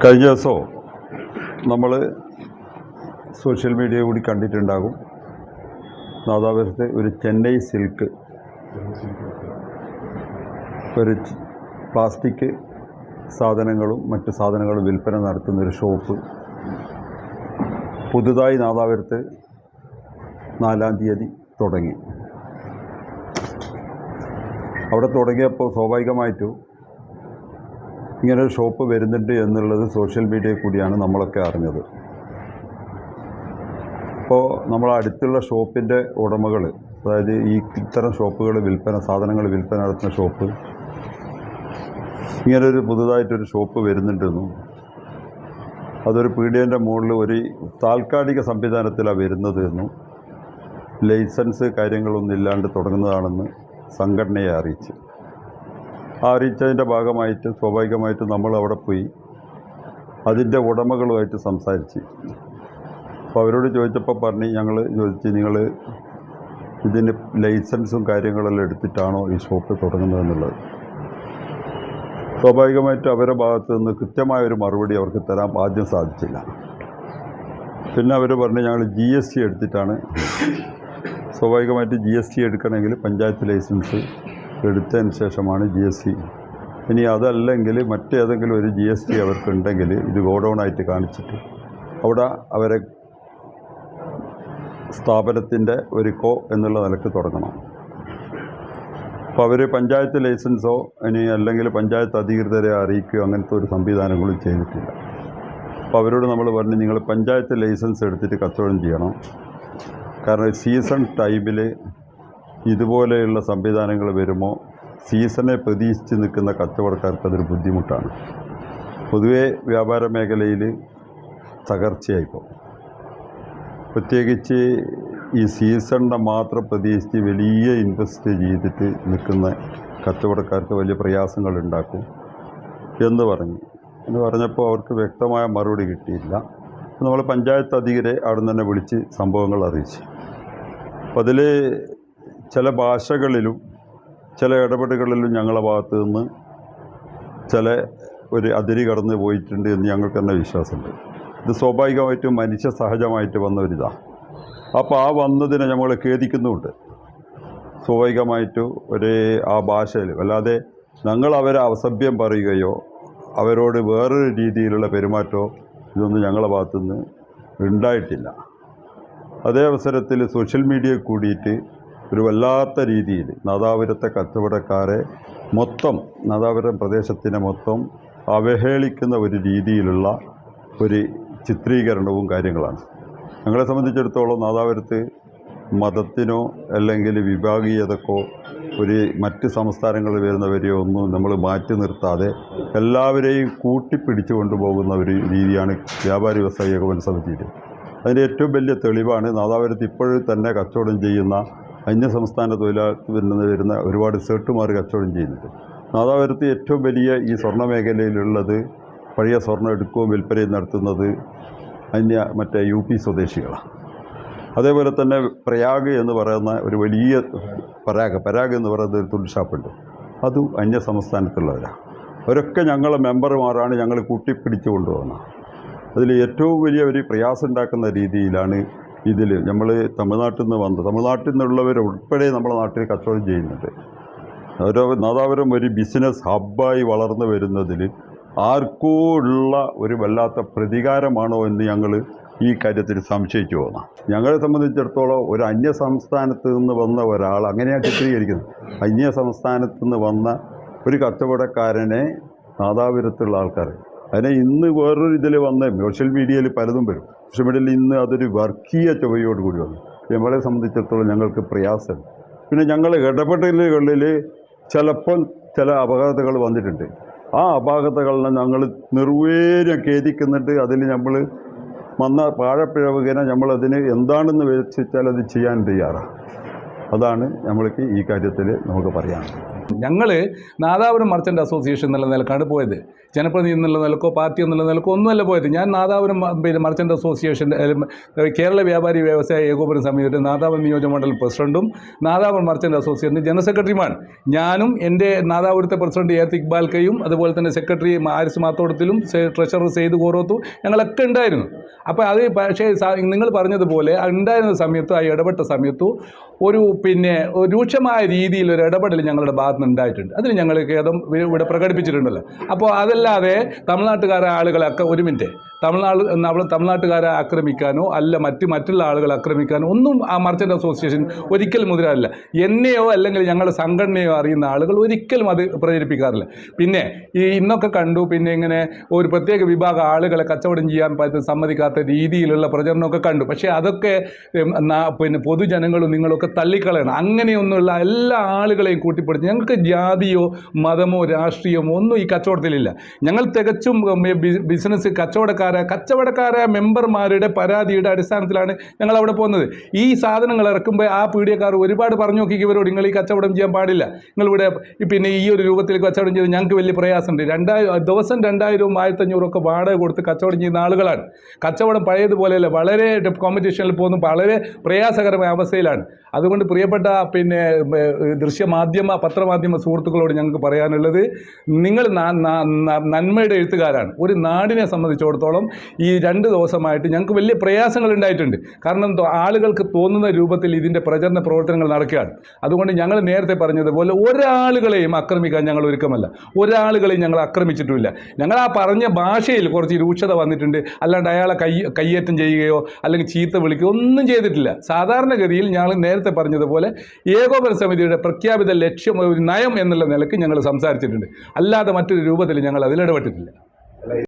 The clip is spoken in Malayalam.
കഴിഞ്ഞ ദിവസവും നമ്മൾ സോഷ്യൽ മീഡിയ കൂടി കണ്ടിട്ടുണ്ടാകും. നാദാപുരത്ത് ഒരു ചെന്നൈ സിൽക്ക് ഒരു പ്ലാസ്റ്റിക് സാധനങ്ങളും മറ്റ് സാധനങ്ങളും വിൽപ്പന നടത്തുന്നൊരു ഷോപ്പ് പുതുതായി നാദാപുരത്ത് 4-ാം തീയതി തുടങ്ങി. അവിടെ തുടങ്ങിയപ്പോൾ സ്വാഭാവികമായിട്ടും ഇങ്ങനൊരു ഷോപ്പ് വരുന്നുണ്ട് എന്നുള്ളത് സോഷ്യൽ മീഡിയയിൽ കൂടിയാണ് നമ്മളൊക്കെ അറിഞ്ഞത്. അപ്പോൾ നമ്മൾ അടുത്തുള്ള ഷോപ്പിൻ്റെ ഉടമകൾ, അതായത് ഇത്തരം ഷോപ്പുകൾ സാധനങ്ങൾ വിൽപ്പന നടത്തുന്ന ഷോപ്പ് ഇങ്ങനൊരു പുതുതായിട്ടൊരു ഷോപ്പ് വരുന്നുണ്ടെന്നും അതൊരു പീടികേൻ്റെ മുകളിൽ ഒരു താൽക്കാലിക സംവിധാനത്തിലാണ് വരുന്നത് എന്നും ലൈസൻസ് കാര്യങ്ങളൊന്നും ഇല്ലാണ്ട് തുടങ്ങുന്നതാണെന്ന് സംഘടനയെ അറിയിച്ചതിൻ്റെ ഭാഗമായിട്ട് സ്വാഭാവികമായിട്ടും നമ്മൾ അവിടെ പോയി അതിൻ്റെ ഉടമകളുമായിട്ട് സംസാരിച്ച്. അപ്പോൾ അവരോട് ചോദിച്ചപ്പോൾ നിങ്ങൾ ഇതിന് ലൈസൻസും കാര്യങ്ങളെല്ലാം എടുത്തിട്ടാണോ ഈ ഷോപ്പ് തുടങ്ങുന്നതെന്നുള്ളത്. സ്വാഭാവികമായിട്ടും അവരുടെ ഭാഗത്ത് നിന്ന് കൃത്യമായൊരു മറുപടി അവർക്ക് തരാൻ ആദ്യം സാധിച്ചില്ല. പിന്നെ അവർ പറഞ്ഞു ഞങ്ങൾ GST എടുത്തിട്ടാണ്. സ്വാഭാവികമായിട്ട് GST എടുക്കണമെങ്കിൽ പഞ്ചായത്ത് ലൈസൻസ് എടുത്തതിന് ശേഷമാണ് GST. ഇനി അതല്ലെങ്കിൽ മറ്റേതെങ്കിലും ഒരു GST അവർക്കുണ്ടെങ്കിൽ ഇത് ഗോഡൗണായിട്ട് കാണിച്ചിട്ട് അവിടെ അവരെ സ്ഥാപനത്തിൻ്റെ ഒരു എന്നുള്ള നിലക്ക് തുടങ്ങണം. അപ്പോൾ അവർ പഞ്ചായത്ത് ലൈസൻസോ അല്ലെങ്കിൽ പഞ്ചായത്ത് അധികൃതരെ അറിയിക്കുകയോ അങ്ങനത്തെ ഒരു സംവിധാനങ്ങളും ചെയ്തിട്ടില്ല. അപ്പോൾ അവരോട് നമ്മൾ പറഞ്ഞു നിങ്ങൾ പഞ്ചായത്ത് ലൈസൻസ് എടുത്തിട്ട് കച്ചവടം ചെയ്യണം. കാരണം സീസൺ ടൈമിൽ ഇതുപോലെയുള്ള സംവിധാനങ്ങൾ വരുമ്പോൾ സീസണെ പ്രതീക്ഷിച്ച് നിൽക്കുന്ന കച്ചവടക്കാർക്ക് അതൊരു ബുദ്ധിമുട്ടാണ്. പൊതുവേ വ്യാപാര മേഖലയിൽ തകർച്ചയായിപ്പോൾ, പ്രത്യേകിച്ച് ഈ സീസണിനെ മാത്രം പ്രതീക്ഷിച്ച് വലിയ ഇൻവെസ്റ്റ് ചെയ്തിട്ട് നിൽക്കുന്ന കച്ചവടക്കാർക്ക് വലിയ പ്രയാസങ്ങൾ ഉണ്ടാക്കും എന്ന് പറഞ്ഞപ്പോൾ അവർക്ക് വ്യക്തമായ മറുപടി കിട്ടിയില്ല. നമ്മൾ പഞ്ചായത്ത് അധികരെ അവിടെ നിന്ന് തന്നെ വിളിച്ച് സംഭവങ്ങൾ അറിയിച്ചു. അപ്പോൾ അതിൽ ചില ഭാഷകളിലും ചില ഇടപെടലുകളിലും ഞങ്ങളുടെ ഭാഗത്ത് നിന്ന് ഒരു അതിരി കടന്ന് പോയിട്ടുണ്ട് എന്ന് ഞങ്ങൾക്ക് തന്നെ വിശ്വാസമുണ്ട്. ഇത് സ്വാഭാവികമായിട്ടും മനുഷ്യ സഹജമായിട്ട് വന്നൊരിതാണ്. അപ്പോൾ ആ വന്നതിനെ നമ്മൾ ഖേദിക്കുന്നുമുണ്ട് സ്വാഭാവികമായിട്ടും ആ ഭാഷയിൽ. അല്ലാതെ ഞങ്ങൾ അവരെ അസഭ്യം പറയുകയോ അവരോട് വേറൊരു രീതിയിലുള്ള പെരുമാറ്റമോ ഇതൊന്നും ഞങ്ങളുടെ ഭാഗത്തുനിന്ന് ഉണ്ടായിട്ടില്ല. അതേ അവസരത്തിൽ സോഷ്യൽ മീഡിയയിൽ കൂടിയിട്ട് ഒരു വല്ലാത്ത രീതിയിൽ നാദാപുരത്തെ കച്ചവടക്കാരെ നാദാപുരം പ്രദേശത്തിനെ മൊത്തം അവഹേളിക്കുന്ന ഒരു രീതിയിലുള്ള ഒരു ചിത്രീകരണവും കാര്യങ്ങളാണ്. ഞങ്ങളെ സംബന്ധിച്ചിടത്തോളം നാദാപുരത്ത് മതത്തിനോ അല്ലെങ്കിൽ വിഭാഗീയതക്കോ മറ്റ് സംസ്ഥാനങ്ങളിൽ വരുന്നവരെയോ ഒന്നും നമ്മൾ മാറ്റി നിർത്താതെ എല്ലാവരെയും കൂട്ടിപ്പിടിച്ചു കൊണ്ടുപോകുന്ന ഒരു രീതിയാണ് വ്യാപാരി വ്യവസായ ഏകോപന സമിതിയിൽ. അതിൻ്റെ ഏറ്റവും വലിയ തെളിവാണ് നാദാപുരത്ത് ഇപ്പോഴും തന്നെ കച്ചവടം ചെയ്യുന്ന അന്യസംസ്ഥാന തൊഴിലാളികൾ വരുന്ന ഒരുപാട് സേട്ടുമാർ കച്ചവടം ചെയ്യുന്നുണ്ട്. നാദാപുരത്ത് ഏറ്റവും വലിയ ഈ സ്വർണ്ണ മേഖലയിലുള്ളത് പഴയ സ്വർണ്ണം എടുക്കുകയും വിൽപ്പനയും നടത്തുന്നത് മറ്റേ UP സ്വദേശികളാണ്. അതേപോലെ തന്നെ പ്രയാഗ് എന്ന് പറയുന്ന ഒരു വലിയ പരാഗ് എന്ന് പറയുന്ന ഒരു തുണി ഷാപ്പുണ്ട്, അതും അന്യ സംസ്ഥാനത്തുള്ളവരാണ്. അവരൊക്കെ ഞങ്ങളെ മെമ്പർമാരാണ് ഞങ്ങൾ കൂട്ടിപ്പിടിച്ചു കൊണ്ടുപോകുന്നത്. അതിൽ ഏറ്റവും വലിയ ഒരു പ്രയാസം ഉണ്ടാക്കുന്ന രീതിയിലാണ് ഇതിൽ നമ്മൾ തമിഴ്നാട്ടിൽ നിന്നുള്ളവർ ഉൾപ്പെടെ നമ്മുടെ നാട്ടിൽ കച്ചവടം ചെയ്യുന്നുണ്ട്. നാദാപുരം ഒരു ബിസിനസ് ഹബ്ബായി വളർന്നു വരുന്നതിൽ ആർക്കോ ഉള്ള ഒരു വല്ലാത്ത പ്രതികാരമാണോ എന്ന് ഞങ്ങൾ ഈ കാര്യത്തിൽ സംശയിച്ചു പോകാം. ഞങ്ങളെ സംബന്ധിച്ചിടത്തോളം ഒരു അന്യ സംസ്ഥാനത്ത് നിന്ന് വന്ന ഒരാൾ അങ്ങനെയാണ് ചിത്രീകരിക്കുന്നത്. അന്യ സംസ്ഥാനത്ത് നിന്ന് വന്ന ഒരു കച്ചവടക്കാരനെ നാദാപുരത്തുള്ള ആൾക്കാർ അതിനെ ഇന്ന് വേറൊരു ഇതിൽ വന്ന് സോഷ്യൽ മീഡിയയിൽ പലതും വരും. സോഷ്യൽ മീഡിയയിൽ ഇന്ന് അതൊരു വർഗീയ ചുവയോടുകൂടി വന്നു. നമ്മളെ സംബന്ധിച്ചിടത്തോളം ഞങ്ങൾക്ക് പ്രയാസം. പിന്നെ ഞങ്ങൾ ഇടപെടലുകളിൽ ചിലപ്പോൾ ചില അപകടതകൾ വന്നിട്ടുണ്ട്. ആ അപാകതകളിനെ ഞങ്ങൾ നിർവേര്യം ഖേദിക്കുന്നുണ്ട്. അതിൽ നമ്മൾ വന്ന പാഴപ്പിഴവുകനെ നമ്മളതിന് എന്താണെന്ന് വെച്ചാൽ അത് ചെയ്യാൻ തയ്യാറാണ്. അതാണ് നമ്മൾക്ക് ഈ കാര്യത്തിൽ നമുക്ക് പറയാനുള്ളത്. ഞങ്ങൾ നാദാപുരം മർച്ചൻ്റ് അസോസിയേഷൻ എന്നുള്ള നിലക്കാണ് പോയത്. ജനപ്രതിനിധി എന്നുള്ള നിലക്കോ പാർട്ടി എന്നുള്ള നിലക്കോ ഒന്നുമല്ല പോയത്. ഞാൻ നാദാപുരം മർച്ചൻ്റ് അസോസിയേഷൻ്റെ കേരള വ്യാപാരി വ്യവസായ ഏകോപന സമിതിയുടെ നാദാപുരം നിയോജകമണ്ഡലം പ്രസിഡൻറ്റും നാദാപുരം മർച്ചൻ്റ് അസോസിയേഷൻ്റെ ജനറൽ സെക്രട്ടറിയുമാണ്. ഞാനും എൻ്റെ നാദാപുരത്തെ പ്രസിഡന്റ് എ ഇക്ബാൽ കയും അതുപോലെ തന്നെ സെക്രട്ടറി ആരിസ് മാത്തോടത്തിലും ട്രഷറർ സെയ്ദ് കോറോത്തും ഞങ്ങളൊക്കെ ഉണ്ടായിരുന്നു. അപ്പോൾ അത് പക്ഷേ നിങ്ങൾ പറഞ്ഞതുപോലെ ഉണ്ടായിരുന്ന സമയത്ത് ആ ഇടപെട്ട സമയത്തു ഒരു രൂക്ഷമായ രീതിയിൽ ഒരു ഇടപെടൽ ഞങ്ങളുടെ ഭാഗത്ത് നിന്ന് ഉണ്ടായിട്ടുണ്ട്. അതിൽ ഞങ്ങൾ ഖേദം ഇവിടെ പ്രകടിപ്പിച്ചിട്ടുണ്ടല്ലോ. അപ്പോൾ അതല്ലാതെ തമിഴ്നാട്ടുകാരെ ആളുകളൊക്കെ ഒരു മിനിറ്റ് തമിഴ്നാട്ടുകാരെ ആക്രമിക്കാനോ അല്ല മറ്റുള്ള ആളുകളെ ആക്രമിക്കാനോ ഒന്നും ആ മർച്ചൻ്റ് അസോസിയേഷൻ ഒരിക്കലും മുതിരാറില്ല. എന്നെയോ അല്ലെങ്കിൽ ഞങ്ങളുടെ സംഘടനയോ അറിയുന്ന ആളുകൾ ഒരിക്കലും അത് പ്രചരിപ്പിക്കാറില്ല. പിന്നെ ഇന്നൊക്കെ കണ്ടു ഇങ്ങനെ ഒരു പ്രത്യേക വിഭാഗം ആളുകളെ കച്ചവടം ചെയ്യാൻ സമ്മതിക്കാത്ത രീതിയിലുള്ള പ്രചരണമൊക്കെ കണ്ടു. പക്ഷേ അതൊക്കെ പൊതുജനങ്ങളും നിങ്ങളൊക്കെ തള്ളിക്കളയണം. അങ്ങനെയൊന്നുമുള്ള എല്ലാ ആളുകളെയും കൂട്ടിപ്പിടിച്ച് ഞങ്ങൾക്ക് ജാതിയോ മതമോ രാഷ്ട്രീയമോ ഒന്നും ഈ കച്ചവടത്തിലില്ല. ഞങ്ങൾ തികച്ചും ബിസിനസ് കച്ചവടക്കാരായ മെമ്പർമാരുടെ പരാതിയുടെ അടിസ്ഥാനത്തിലാണ് ഞങ്ങൾ അവിടെ പോകുന്നത്. ഈ സാധനങ്ങൾ ഇറക്കുമ്പോൾ ആ പീഡിയക്കാർ ഒരുപാട് പറഞ്ഞു നോക്കി ഇവരോട് നിങ്ങൾ ഈ കച്ചവടം ചെയ്യാൻ പാടില്ല, നിങ്ങളിവിടെ ഈ ഒരു രൂപത്തിലേക്ക് കച്ചവടം ചെയ്ത് ഞങ്ങൾക്ക് വലിയ പ്രയാസമുണ്ട്. ദിവസം 2000 1500 ഒക്കെ വാടക കൊടുത്ത് കച്ചവടം ചെയ്യുന്ന ആളുകളാണ്. കച്ചവടം പഴയതുപോലെയല്ല, വളരെ കോമ്പറ്റീഷനിൽ പോകുന്നു, വളരെ പ്രയാസകരമായ അവസ്ഥയിലാണ്. അതുകൊണ്ട് പ്രിയപ്പെട്ട പത്രമാധ്യമ സുഹൃത്തുക്കളോട് ഞങ്ങൾക്ക് പറയാനുള്ളത്, നിങ്ങൾ നന്മയുടെ എഴുത്തുകാരാണ്. ഒരു നാടിനെ സംബന്ധിച്ചിടത്തോളം ഈ 2 ദിവസമായിട്ട് ഞങ്ങൾക്ക് വലിയ പ്രയാസങ്ങൾ ഉണ്ടായിട്ടുണ്ട്. കാരണം ആളുകൾക്ക് തോന്നുന്ന രൂപത്തിൽ ഇതിൻ്റെ പ്രചരണ പ്രവർത്തനങ്ങൾ നടക്കുകയാണ്. അതുകൊണ്ട് ഞങ്ങൾ നേരത്തെ പറഞ്ഞതുപോലെ ഒരാളുകളെയും ആക്രമിക്കാൻ ഞങ്ങൾ ഒരുക്കമല്ല, ഒരാളുകളെയും ഞങ്ങൾ ആക്രമിച്ചിട്ടുമില്ല. ഞങ്ങൾ ആ പറഞ്ഞ ഭാഷയിൽ കുറച്ച് രൂക്ഷത വന്നിട്ടുണ്ട്, അല്ലാണ്ട് അയാളെ കയ്യേറ്റം ചെയ്യുകയോ അല്ലെങ്കിൽ ചീത്ത വിളിക്കുകയോ ഒന്നും ചെയ്തിട്ടില്ല. സാധാരണഗതിയിൽ ഞങ്ങൾ നേരത്തെ പറഞ്ഞതുപോലെ ഏകോപന സമിതിയുടെ പ്രഖ്യാപിത ലക്ഷ്യം ഒരു നയം എന്നുള്ള നിലയ്ക്ക് ഞങ്ങൾ സംസാരിച്ചിട്ടുണ്ട്. അല്ലാതെ മറ്റൊരു രൂപത്തിൽ ഞങ്ങൾ അതിലിടപെട്ടിട്ടില്ല.